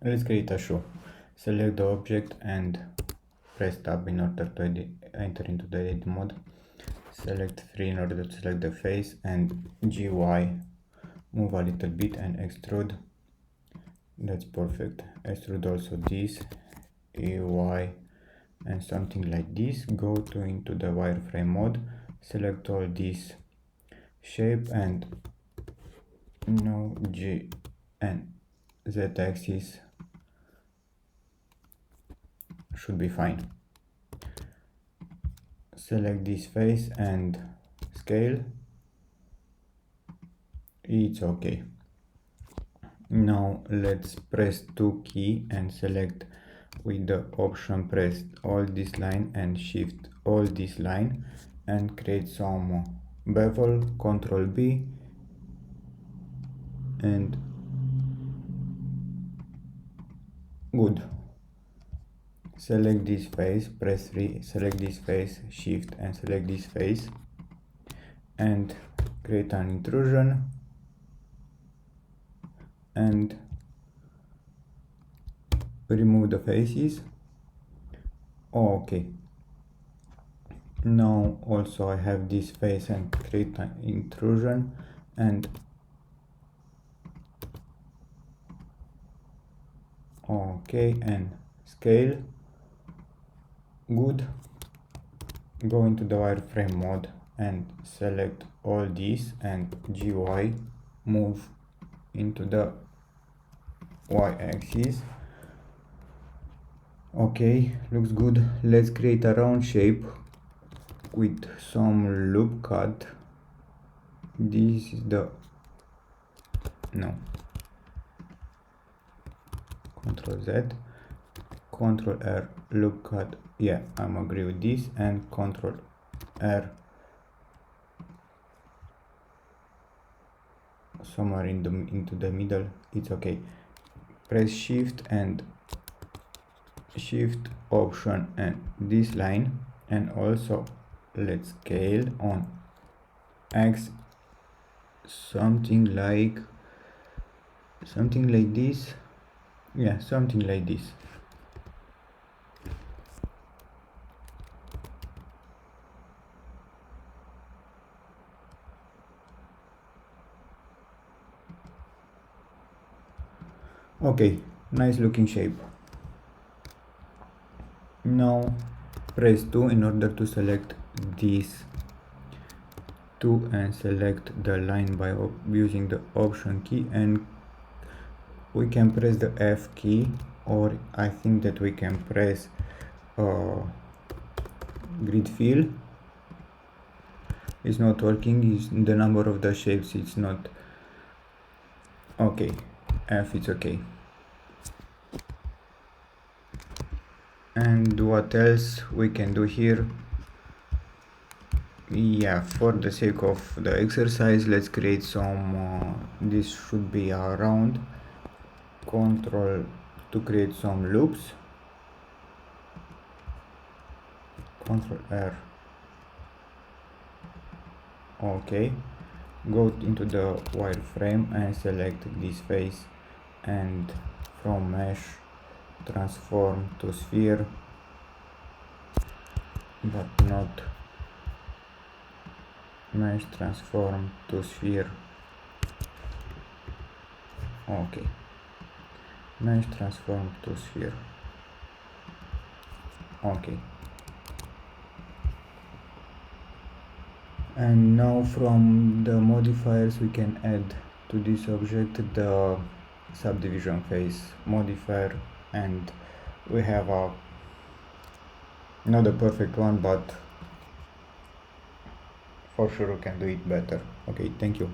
Let's create a shoe. Select the object and press tab in order to enter into the edit mode. Select 3 in order to select the face, and GY, move a little bit and extrude. That's perfect. Extrude also this, EY, and something like this. Go into the wireframe mode, select all this shape, and no G and Z axis should be fine. Select this face and scale. It's okay. Now let's press 2 key and select with the option press all this line and shift all this line and create some bevel. Ctrl B and good. Select this face, press 3, select this face, shift and select this face and create an intrusion and remove the faces. Okay, now also I have this face and create an intrusion and okay, and scale. Good. Go into the wireframe mode and select all this and GY, move into the y-axis. Okay, looks good. Let's create a round shape with some loop cut. This is the Ctrl Z, Ctrl R, loop cut. Yeah, I'm agree with this, and Ctrl R somewhere into the middle. It's okay. Press shift and shift option and this line, and also let's scale on X something like this. Yeah, something like this. Okay, nice looking shape. Now press 2 in order to select this 2 and select the line by using the option key, and we can press the F key, or I think that we can press grid fill. It's not working, is the number of the shapes, it's not okay. F, it's okay. And what else we can do here? Yeah, for the sake of the exercise, let's create some this should be a round. Control to create some loops, Ctrl R. Okay, go into the wireframe and select this face, and from mesh transform to sphere, but not mesh transform to sphere. Okay, mesh transform to sphere. Okay, and now from the modifiers we can add to this object the subdivision face modifier, and we have a not a perfect one, but for sure we can do it better. Okay, thank you.